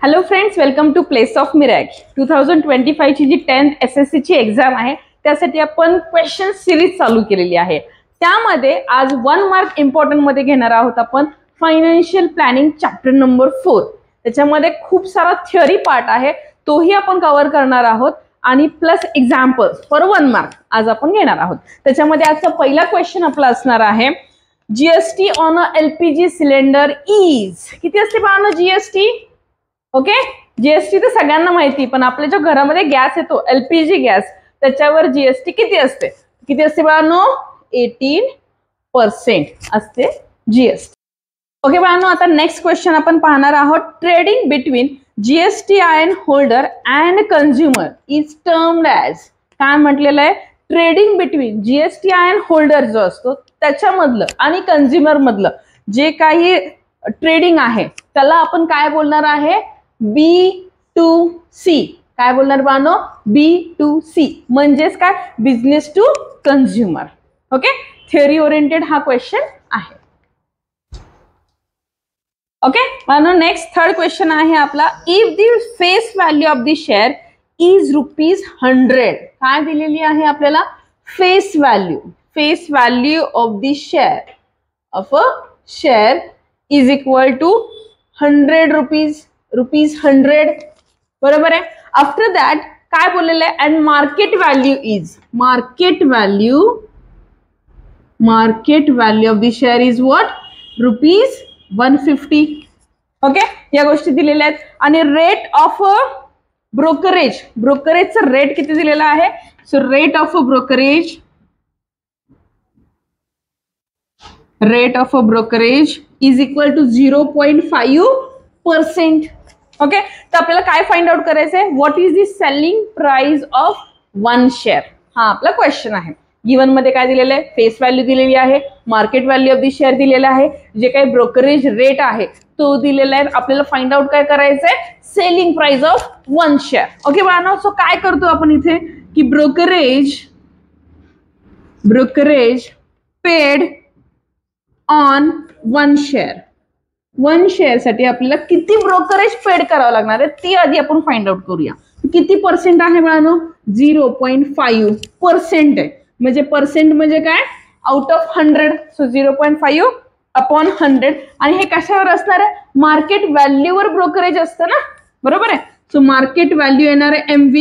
Hello friends, welcome to place of miracle. 2025 ची जी 10th SSC ची exam आहे त्यासाठी आपण क्वेश्चन सिरीज चालू केलेली आहे. त्यामध्ये आज 1 मार्क इम्पॉर्टंट मध्ये घेणार आहोत आपण फायनान्शियल प्लॅनिंग चॅप्टर नंबर 4. त्याच्यामध्ये खूप सारा थिअरी पार्ट आहे, तोही आपण कव्हर करणार आहोत आणि प्लस एक्झाम्पल्स फॉर 1 मार्क आज आपण घेणार आहोत. त्याच्यामध्ये आजचा पहिला क्वेश्चन आपला असणार आहे GST on a LPG cylinder is. किती असते पाहणं जीएसटी? ओके, जीएसटी तर सगळ्यांना माहिती, पण आपल्या जो घरामध्ये गॅस येतो LPG गॅस त्याच्यावर जीएसटी किती असते? किती असते बाळांनो? 18% असते जीएसटी. ओके बाळांनो, आता नेक्स्ट क्वेश्चन आपण पाहणार आहोत. Trading between GSTIN holder and consumer is termed as. काय म्हटलेलं आहे? ट्रेडिंग बिटवीन GSTIN होल्डर जो असतो त्याच्यामधलं आणि कंझ्युमर मधलं जे काही ट्रेडिंग आहे त्याला आपण काय बोलणार आहे? B2C. काय बोलणार बाळांनो? B2C म्हणजेच काय? Business to consumer. Okay, theory oriented हा क्वेश्चन आहे. ओके बाळांनो, नेक्स्ट थर्ड क्वेश्चन आहे आपला. If the face value of the share is ₹100. काय दिलेली आहे आपल्याला? Face value. Face value of the share of a share is equal to ₹100. ₹100 बरोबर आहे. आफ्टर दॅट काय बोललेलं आहे? And market value is. Market value of the share is what? ₹150. Okay, या गोष्टी दिलेल्या आहेत. आणि रेट ऑफ ब्रोकरेज. ब्रोकरेजचा रेट किती दिलेला आहे? So rate of a brokerage is equal to 0.5%. Okay, तर आपल्याला काय फाइंड आउट करायचंय? What is the selling price of 1 share. हा आपला क्वेश्चन आहे. गिवन मध्ये काय दिलेलं आहे? फेस व्हॅल्यू दिलेली आहे, market value of the share दिलेला आहे, जे काही ब्रोकरेज रेट आहे तो दिलेला आहे. आपल्याला फाइंड आउट काय करायचंय? Selling price of 1 share. Okay बाळांनो, सो काय करतो आपण इथे की brokerage paid on 1 share. 1 share साठी आपल्याला किती ब्रोकरेज पेड करावं लागणार आहे ती आधी आपण फाइंड आउट करूया. किती पर्सेंट आहे बाळांनो? 0.5% आहे. म्हणजे पर्सेंट म्हणजे काय? Out of 100. So 0.5 upon 100. आणि हे कशावर असणार आहे? मार्केट व्हॅल्यूवर ब्रोकरेज असतं ना, बरोबर आहे. सो मार्केट व्हॅल्यू येणार आहे MV,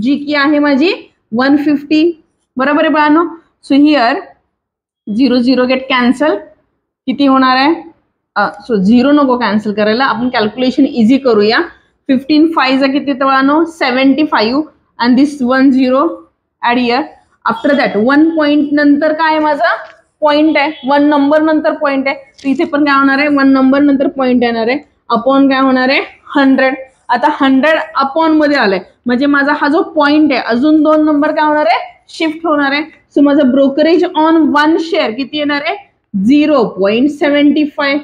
जी की आहे माझी 150. बरोबर आहे बाळांनो. So here 0 gate cancel. किती होणार आहे? सो 0 नको कॅन्सल करायला, आपण कॅल्क्युलेशन इझी करूया. 15 5 किती बाळांनो? 75. And this 1 0 add here. After that 1 point नंतर काय आहे माझा? पॉइंट आहे. 1 नंबर नंतर पॉइंट आहे. तर इथे पण काय होणार आहे? 1 नंबर नंतर पॉइंट येणार आहे. अपॉन काय होणार आहे? 100. आता 100 अपॉन मध्ये आलंय म्हणजे माझा हा जो पॉइंट आहे अजून 2 नंबर काय होणार आहे? शिफ्ट होणार आहे. सो माझं ब्रोकरेज ऑन 1 शेअर किती येणार आहे? 0.75.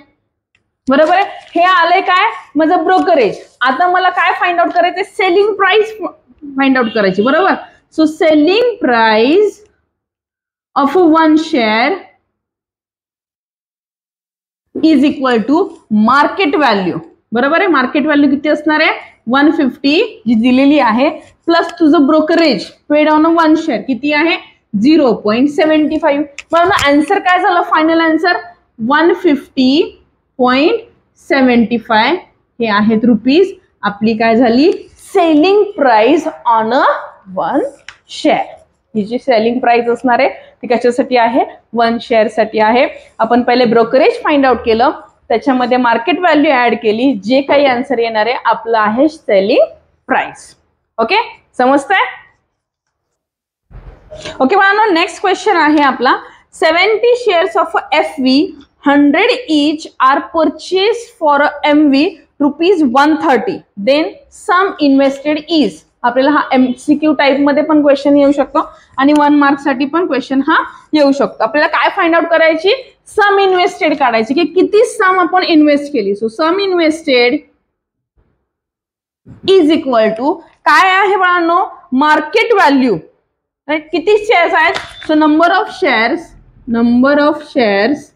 बरोबर आहे. हे आलंय काय? माझं ब्रोकरेज. आता मला काय फाइंड आउट करायचं? सेलिंग प्राइस फाइंड आउट करायची. बरोबर. So selling price of 1 share is equal to market value. बरोबर आहे. मार्केट व्हॅल्यू किती असणार आहे? 150 जी दिलेली आहे, प्लस तुझं ब्रोकरेज पेड ऑन 1 शेअर किती आहे? 0.75. मग आन्सर काय झालं? फायनल आन्सर 150.75 हे आहेत रुपीज. आपली काय झाली? Selling price on a 1 share. ही जी सेलिंग प्राइस असणार आहे ती कशासाठी आहे? 1 शेअर साठी आहे. आपण पहिले ब्रोकरेज फाइंड आउट केलं, त्याच्यामध्ये मार्केट व्हॅल्यू ऍड केली, जे काही आन्सर येणार आहे आपलं आहे सेलिंग प्राइस. ओके, समजतंय? ओके बाळांनो, नेक्स्ट क्वेश्चन आहे आपला. 70 shares of FV 100 each are purchased for MV ₹130. Then sum invested is. आपल्याला हा MCQ टाइप मध्ये पण क्वेश्चन येऊ शकतो आणि 1 मार्क साठी पण क्वेश्चन हा येऊ शकतो. आपल्याला काय फाइंड आउट करायची? सम इन्व्हेस्टेड काढायची की किती सम आपण इन्व्हेस्ट केली. So sum invested is equal to काय आहे बाळांनो? Market value. किती शेअर्स आहेत? So number of shares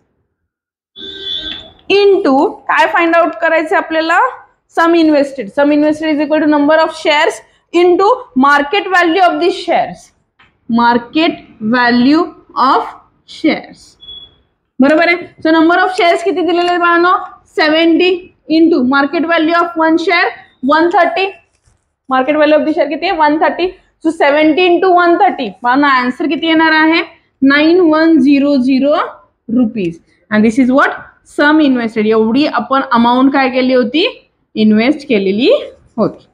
into काय फाइंड आउट करायचे आपल्याला? Sum invested is equal to number of shares into market value of the shares. Market value of shares. बरोबर आहे. सो नंबर ऑफ शेअर्स किती दिलेले बाळांनो 70 into market value of one share 130. Market value of the share किती आहे 130. So 70 into 130 बाळांनो answer किती येणार आहे 9100 rupees. And this is what sum invested. एवढी आपण अमाऊंट काय केली होती इन्व्हेस्ट केलेली होती.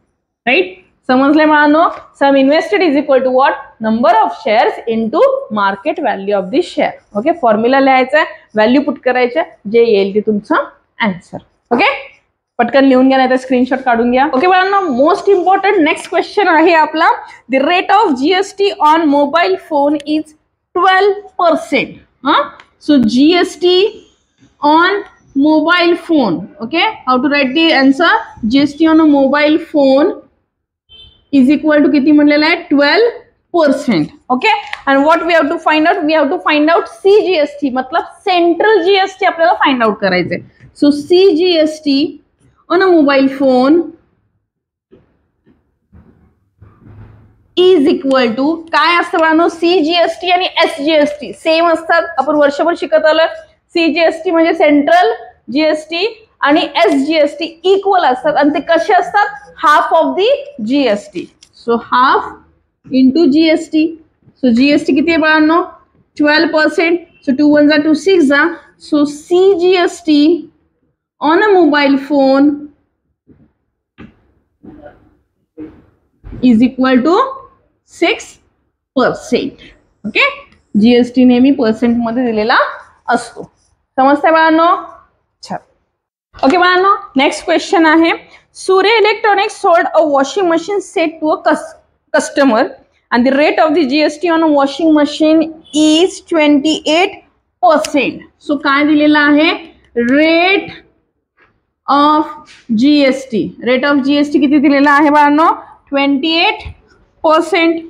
राईट. समजले बाळांनो. Sum invested is equal to what number of shares into market value of the share. Okay. Formula लिहायचा आहे, व्हॅल्यू पुट करायचे, जे येईल ते तुमचं आन्सर. ओके. पटकन लिहून घ्या नाही तर स्क्रीनशॉट काढून घ्या. ओके बाळांनो. मोस्ट इम्पॉर्टंट नेक्स्ट क्वेश्चन आहे आपला. The rate of GST on mobile phone is 12%. So GST on mobile phone. Okay. How to write the answer. GST on a mobile phone is equal to किती म्हणलेलं आहे 12%. Okay. And what we have to find out. We have to find out CGST मतलब central GST आपल्याला find out करायचंय. So CGST on a mobile phone is equal to काय असतं बाळांनो CGST आणि एसजीएसटी सेम असतात. आपण वर्षभर शिकत आलोय. सीजीएसटी म्हणजे सेंट्रल जीएसटी आणि एसजीएसटी इक्वल असतात आणि ते कसे असतात half of the GST. So half into GST. So GST किती आहे बाळांनो 12%. सो 2 1 जा 2 6 जा. So CGST on a mobile phone is equal to 6%. Okay. GST नेहमी पर्सेंट मध्ये दिलेला असतो. समजतंय बाळांनो. छान. ओके बाळांनो. नेक्स्ट क्वेश्चन आहे. Surya electronics sold a washing machine set to a customer and the rate of the GST on a washing machine is 28%. So काय दिलेला आहे rate of GST. rate of GST किती दिलेला आहे बाळांनो 28%.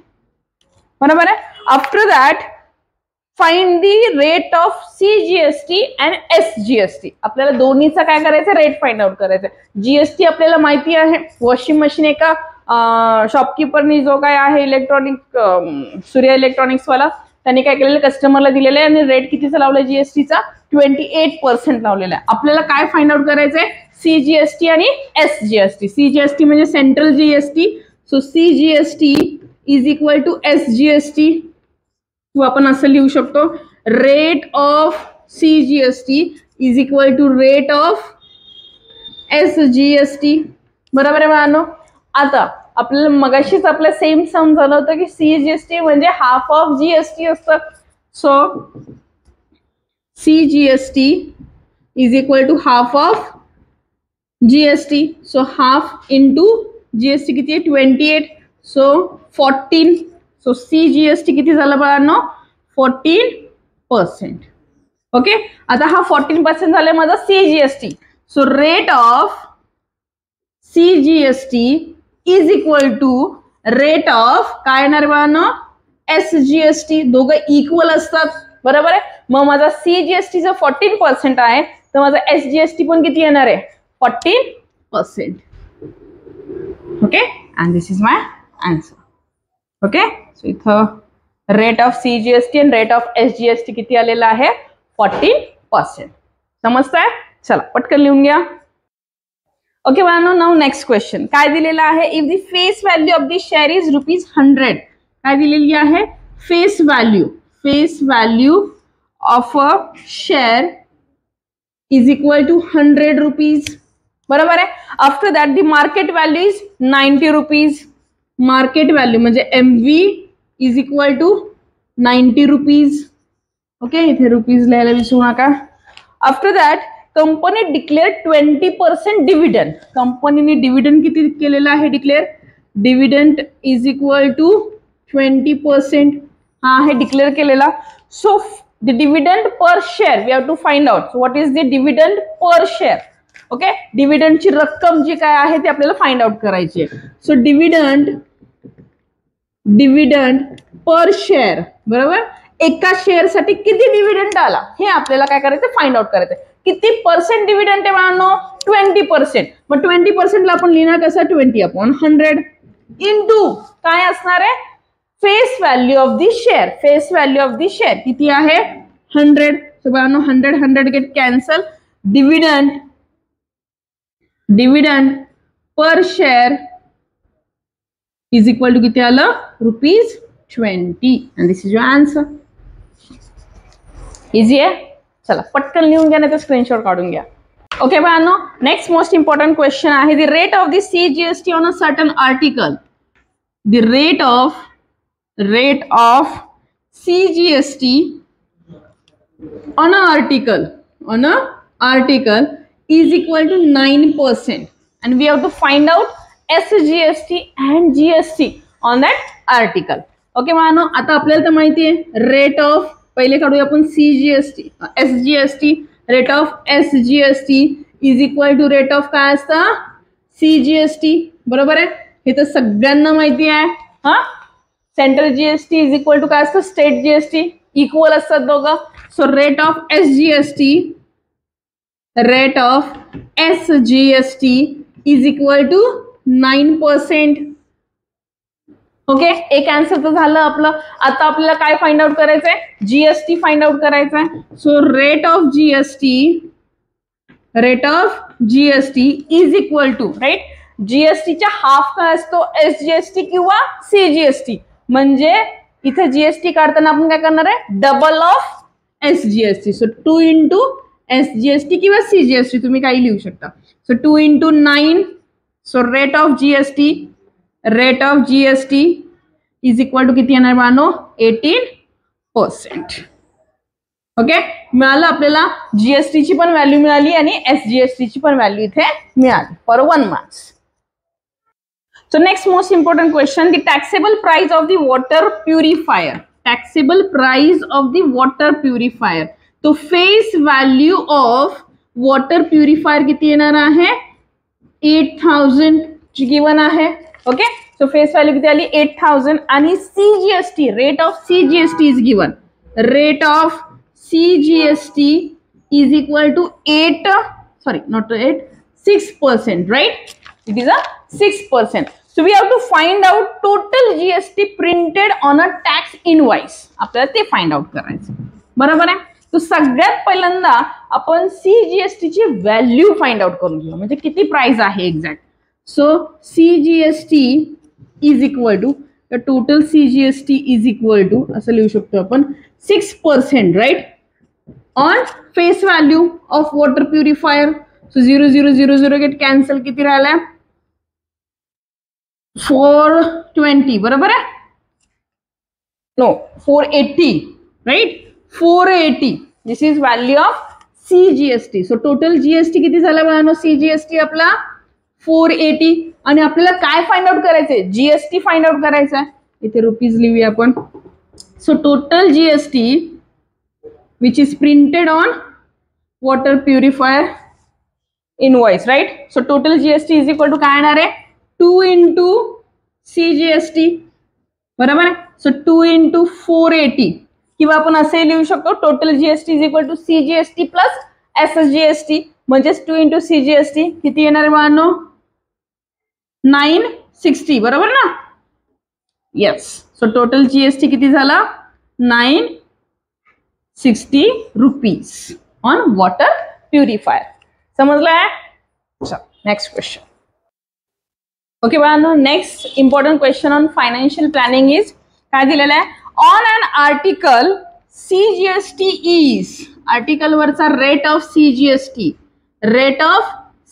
बरोबर आहे. After that find the rate of CGST and SGST. आपल्याला दोन्हीचा काय करायचं रेट फाइंड आउट करायचा. जीएसटी आपल्याला माहिती आहे. वॉशिंग मशीन एका शॉपकीपरनी जो काय आहे इलेक्ट्रॉनिक सूर्य इलेक्ट्रॉनिक्स वाला त्यांनी काय केलेलं कस्टमरला दिलेलं आहे आणि रेट कितीचा लावला जीएसटीचा 28% लावलेला आहे. आपल्याला काय फाइंड आउट करायचंय सीजीएसटी आणि एसजीएसटी. सीजीएसटी म्हणजे central GST. So CGST is equal to SGST. आपण असं लिहू शकतो rate of CGST is equal to rate of SGST. बरोबर आहे बाळांनो. आता आपल्याला मगाशीच आपलं सेम समजलं होतं की सीजीएसटी म्हणजे हाफ ऑफ जीएसटी असतं. So CGST is equal to half of GST. So half into GST किती आहे 28. सो 14. सो सीजीएसटी किती झालं बाळांनो 14%. ओके. आता हा 14% झालाय माझा CGST. So rate of CGST is equal to rate of काय येणार बाळांनो एसजीएसटी. दोघं इक्वल असतात. बरोबर आहे. मग माझा सीजीएसटी जर 14% आहे तर माझा एसजीएसटी पण किती येणार आहे 14%. Okay. And this is my answer. Okay. So इथं रेट ऑफ सीजीएसटी आणि रेट ऑफ एसजीएसटी किती आलेला आहे 14%. समजताय. चला पटकन लिहून घ्या. ओके बाळांनो. नाउ नेक्स्ट क्वेश्चन काय दिलेला आहे. If the face value of the share is ₹100 काय दिलेली आहे face value of a share is equal to 100 rupees. बरोबर आहे. After that the market value is 90 rupees. Market value म्हणजे MV is equal to 90 rupees. Okay. इथे rupees लिहायला विसरू नका. आफ्टर दॅट कंपनी डिक्लेअर 20% डिव्हिडंड. कंपनीने डिव्हिडंड किती केलेला आहे declare. Dividend is equal to 20% हा आहे डिक्लेअर केलेला. So the dividend per share we have to find out. So what is the dividend per share. Okay. डिव्हिडंडची रक्कम जी काय आहे ती आपल्याला फाइंड आउट करायची आहे. So dividend per share. बरोबर. एका शेअर साठी किती डिव्हिडंड आला हे आपल्याला काय करायचं फाइंड आउट करायचं. किती पर्सेंट डिव्हिडंड आहे बाळांनो? 20%. मग 20% ला आपण लिहिणार कसं? 20/100 इंटू काय असणार आहे? Face value of the share. Face value of the share किती आहे? 100. सो बाळांनो 100 get cancel. Dividend per share is equal to किती आलं? ₹20. And this is your answer. Easy आहे. चला पटकन लिहून घ्या, नाही तर स्क्रीनशॉट काढून घ्या. ओके बाळांनो, नेक्स्ट मोस्ट इम्पॉर्टंट क्वेश्चन आहे the rate of the CGST on a certain article. The rate of CGST on an article is equal to 9%, and we have to find out SGST and GST on that article. Okay मानो, आता आपल्याला तर माहिती आहे rate of, पहिले काढूया आपण SGST. Rate of SGST is equal to rate of काय असतं? CGST. बरोबर आहे, हे तर सगळ्यांना माहिती आहे. हा, central GST is equal to काय असतं? State GST. इक्वल असतात दोघं. So rate of SGST is equal to 9%. Okay, एक आन्सर तर झालं आपलं. आता आपल्याला काय फाइंड आउट करायचंय? GST फाइंड आउट करायचंय. So rate of GST is equal to, right, GSTच्या हाफ काय असतो? SGST किंवा CGST. म्हणजे इथे GST काढताना आपण काय करणार आहे? Double of SGST. So 2 into SGST किंवा CGST तुम्ही काही लिहू शकता. So 2 into 9. So rate of GST is equal to किती येणार बानो? 18%. ओके, मिळालं आपल्याला. GST ची पण व्हॅल्यू मिळाली आणि SGST ची पण व्हॅल्यू इथे मिळाली for 1 marks. So next most important question, the taxable price of the water purifier. Taxable price of the water purifier. तो face value of water purifier किती येणार आहे? 8,000 गिवन आहे. ओके, सो फेस व्हॅल्यू किती आली? 8,000. आणि CGST, rate of CGST is given. Rate of CGST is equal to 6%, right? It is a 6%. So we have to find out total GST printed on a tax invoice. आपल्याला ते find out करायचं. बरोबर आहे. तो सगळ्यात पहिल्यांदा आपण CGST ची व्हॅल्यू फाइंड आउट करून घेऊ, म्हणजे किती प्राइस आहे exact. So CGST is equal to, total CGST is equal to असं लिहू शकतो आपण 6%, right, on face value of water purifier. So 0,0,0,0 get cancel. किती राहिलाय? 420. बरोबर आहे? No, 480, right, 480. This is value of CGST. So total GST किती झाला बघा? CGST आपला 480. आणि आपल्याला काय फाइंड आउट करायचंय? GST फाइंड आउट करायचं आहे. इथे रुपीज लिहूया आपण. So total GST which is printed on water purifier invoice, right? So total GST is equal to काय येणार आहे? 2 into CGST. बरोबर आहे? So 2 into 480. किंवा आपण असे लिहू शकतो total GST is equal to CGST plus SGST. म्हणजेच 2 into CGST किती येणार आहे बाळांनो? 960. बरोबर ना? येस. सो टोटल GST किती झाला? 960 रुपीज ऑन वॉटर प्युरिफायर. समजलाय? Next question. ओके बाळांनो, next important question on financial planning is काय दिलेलं आहे? On an article CGST is, article वरचा rate of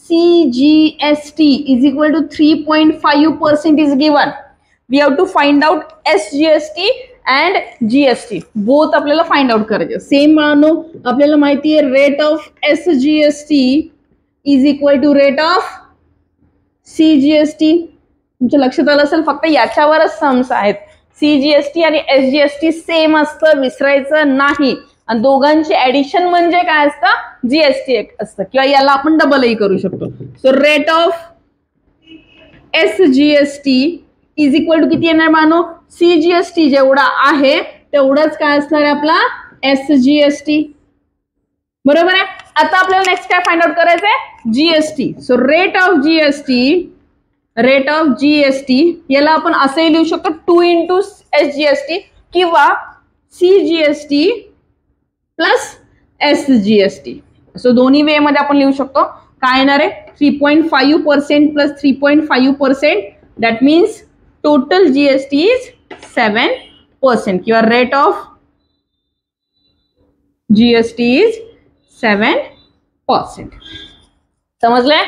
CGST is equal to 3.5% is given. We have to find out SGST and GST. Both आपल्याला find out करायचे. Same मानो आपल्याला माहिती आहे rate of SGST is equal to rate of CGST. तुमच्या लक्षात आलं असेल, फक्त याच्यावरच सम्स आहेत. CGST आणि SGST सेम असतं, विसरायचं नाही. आणि दोघांची ऍडिशन म्हणजे काय असतं? GST असतं, किंवा याला आपण डबलही करू शकतो. So rate of SGST is equal to किती येणार मानो? CGST जेवढा आहे तेवढाच काय असणार आहे आपला SGST. बरोबर आहे. आता आपल्याला नेक्स्ट काय फाइंड आउट करायचंय, GST. So rate of GST याला आपण असंही लिहू शकतो 2 into SGST किंवा CGST प्लस SGST. सो दोन्ही वे मध्ये आपण लिहू शकतो. काय येणार आहे, 3.5% plus 3.5%, that means total GST is 7% किंवा रेट ऑफ जीएसटी इज 7%. समजलंय.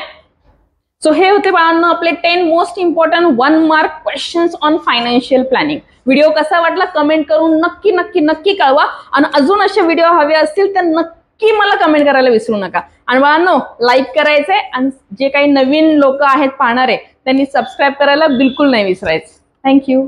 सो हे होते बाळांनो आपले 10 most important 1 mark questions on financial planning. Video कसा वाटला कमेंट करून नक्की नक्की नक्की कळवा. आणि अजून असे व्हिडिओ हवे असतील तर नक्की मला कमेंट करायला विसरू नका. आणि बाळांनो लाईक करायचंय आणि जे काही नवीन लोक आहेत पाहणारे त्यांनी सबस्क्राईब करायला बिलकुल नाही विसरायचं. थँक्यू.